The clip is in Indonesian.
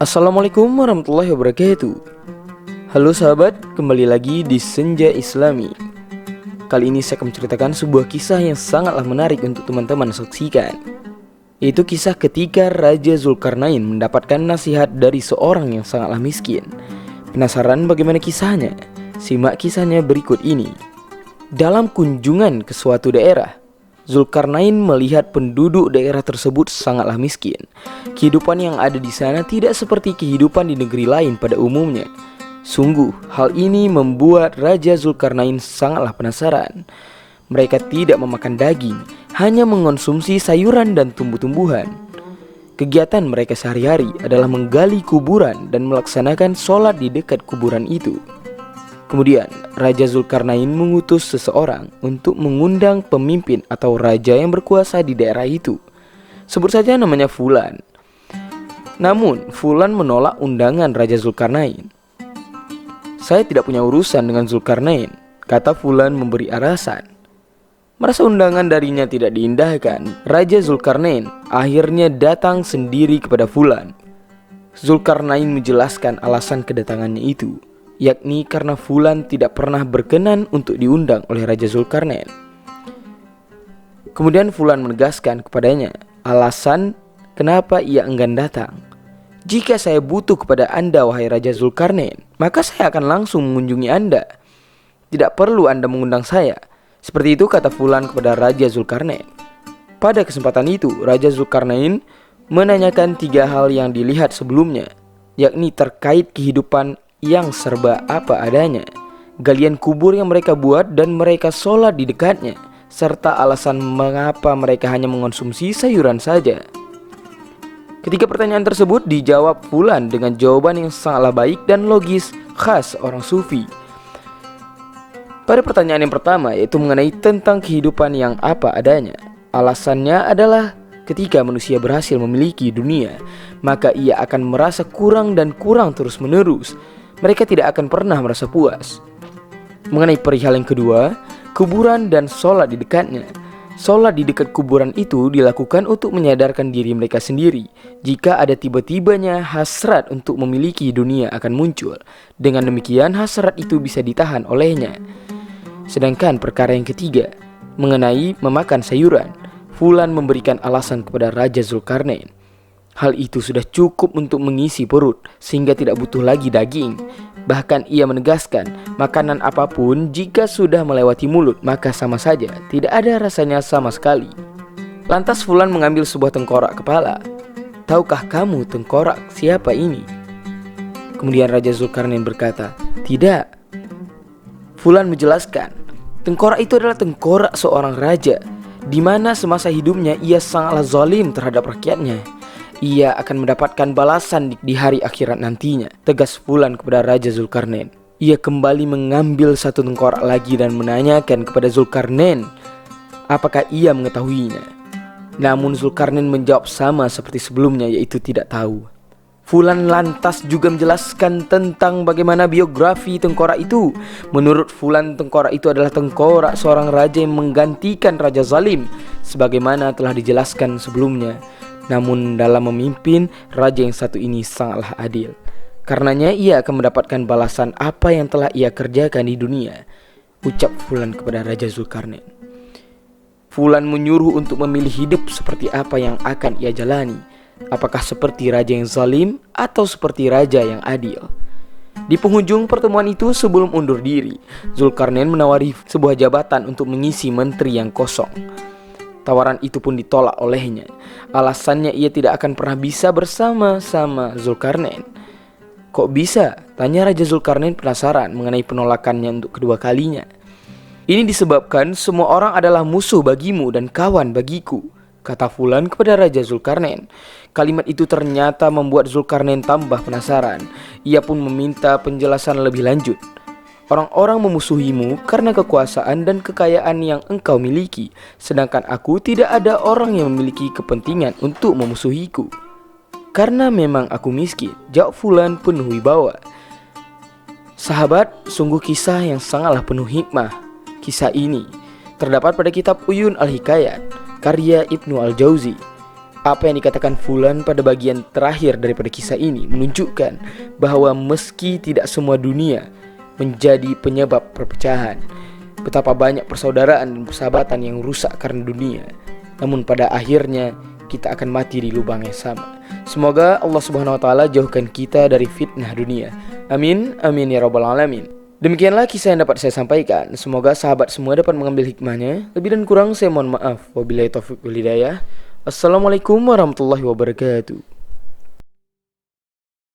Assalamualaikum warahmatullahi wabarakatuh. Halo sahabat, kembali lagi di Senja Islami. Kali ini saya akan menceritakan sebuah kisah yang sangatlah menarik untuk teman-teman saksikan. Yaitu kisah ketika Raja Zulkarnain mendapatkan nasihat dari seorang yang sangatlah miskin. Penasaran bagaimana kisahnya? Simak kisahnya berikut ini. Dalam kunjungan ke suatu daerah, Zulkarnain melihat penduduk daerah tersebut sangatlah miskin. Kehidupan yang ada di sana tidak seperti kehidupan di negeri lain pada umumnya. Sungguh, hal ini membuat Raja Zulkarnain sangatlah penasaran. Mereka tidak memakan daging, hanya mengonsumsi sayuran dan tumbuh-tumbuhan. Kegiatan mereka sehari-hari adalah menggali kuburan dan melaksanakan sholat di dekat kuburan itu. Kemudian, Raja Zulkarnain mengutus seseorang untuk mengundang pemimpin atau raja yang berkuasa di daerah itu. Sebut saja namanya Fulan. Namun, Fulan menolak undangan Raja Zulkarnain. "Saya tidak punya urusan dengan Zulkarnain," kata Fulan memberi alasan. Merasa undangan darinya tidak diindahkan, Raja Zulkarnain akhirnya datang sendiri kepada Fulan. Zulkarnain menjelaskan alasan kedatangannya itu, yakni karena Fulan tidak pernah berkenan untuk diundang oleh Raja Zulkarnain. Kemudian Fulan menegaskan kepadanya alasan kenapa ia enggan datang. "Jika saya butuh kepada Anda, wahai Raja Zulkarnain, maka saya akan langsung mengunjungi Anda. Tidak perlu Anda mengundang saya." Seperti itu kata Fulan kepada Raja Zulkarnain. Pada kesempatan itu, Raja Zulkarnain menanyakan 3 hal yang dilihat sebelumnya, yakni terkait kehidupan yang serba apa adanya, galian kubur yang mereka buat dan mereka sholat di dekatnya, serta alasan mengapa mereka hanya mengonsumsi sayuran saja. Ketika pertanyaan tersebut dijawab Fulan dengan jawaban yang sangatlah baik dan logis khas orang sufi. Pada pertanyaan yang pertama, yaitu mengenai tentang kehidupan yang apa adanya, alasannya adalah ketika manusia berhasil memiliki dunia, maka ia akan merasa kurang dan kurang terus menerus. Mereka tidak akan pernah merasa puas. Mengenai perihal yang kedua, kuburan dan sholat di dekatnya. Sholat di dekat kuburan itu dilakukan untuk menyadarkan diri mereka sendiri jika ada tiba-tibanya hasrat untuk memiliki dunia akan muncul. Dengan demikian hasrat itu bisa ditahan olehnya. Sedangkan perkara yang ketiga, mengenai memakan sayuran, Fulan memberikan alasan kepada Raja Zulkarnain. Hal itu sudah cukup untuk mengisi perut sehingga tidak butuh lagi daging. Bahkan ia menegaskan makanan apapun jika sudah melewati mulut maka sama saja, tidak ada rasanya sama sekali. Lantas Fulan mengambil sebuah tengkorak kepala. "Tahukah kamu tengkorak siapa ini?" Kemudian Raja Zulkarnain berkata, "Tidak." Fulan menjelaskan, tengkorak itu adalah tengkorak seorang raja, di mana semasa hidupnya ia sangatlah zalim terhadap rakyatnya. Ia akan mendapatkan balasan di hari akhirat nantinya, tegas Fulan kepada Raja Zulkarnain. Ia kembali mengambil satu tengkorak lagi dan menanyakan kepada Zulkarnain apakah ia mengetahuinya. Namun Zulkarnain menjawab sama seperti sebelumnya, yaitu tidak tahu. Fulan lantas juga menjelaskan tentang bagaimana biografi tengkorak itu. Menurut Fulan, tengkorak itu adalah tengkorak seorang raja yang menggantikan raja zalim, sebagaimana telah dijelaskan sebelumnya. Namun dalam memimpin, raja yang satu ini sangatlah adil. Karenanya ia akan mendapatkan balasan apa yang telah ia kerjakan di dunia, ucap Fulan kepada Raja Zulkarnain. Fulan menyuruh untuk memilih hidup seperti apa yang akan ia jalani. Apakah seperti raja yang zalim atau seperti raja yang adil? Di penghujung pertemuan itu, sebelum undur diri, Zulkarnain menawari sebuah jabatan untuk mengisi menteri yang kosong. Tawaran itu pun ditolak olehnya. Alasannya ia tidak akan pernah bisa bersama-sama Zulkarnain. "Kok bisa?" tanya Raja Zulkarnain penasaran mengenai penolakannya untuk kedua kalinya. "Ini disebabkan semua orang adalah musuh bagimu dan kawan bagiku," kata Fulan kepada Raja Zulkarnain. Kalimat itu ternyata membuat Zulkarnain tambah penasaran. Ia pun meminta penjelasan lebih lanjut. "Orang-orang memusuhimu karena kekuasaan dan kekayaan yang engkau miliki, sedangkan aku tidak ada orang yang memiliki kepentingan untuk memusuhiku. Karena memang aku miskin," jawab Fulan penuh wibawa. Sahabat, sungguh kisah yang sangatlah penuh hikmah. Kisah ini terdapat pada kitab Uyun Al-Hikayat karya Ibnu Al-Jauzi. Apa yang dikatakan Fulan pada bagian terakhir daripada kisah ini menunjukkan bahwa meski tidak semua dunia menjadi penyebab perpecahan, betapa banyak persaudaraan dan persahabatan yang rusak karena dunia, namun pada akhirnya kita akan mati di lubang yang sama. Semoga Allah Subhanahu wa taala jauhkan kita dari fitnah dunia. Amin, amin ya rabbal alamin. Demikianlah kisah yang dapat saya sampaikan. Semoga sahabat semua dapat mengambil hikmahnya. Lebih dan kurang saya mohon maaf. Wabillahi taufiq wal hidayah. Assalamualaikum warahmatullahi wabarakatuh.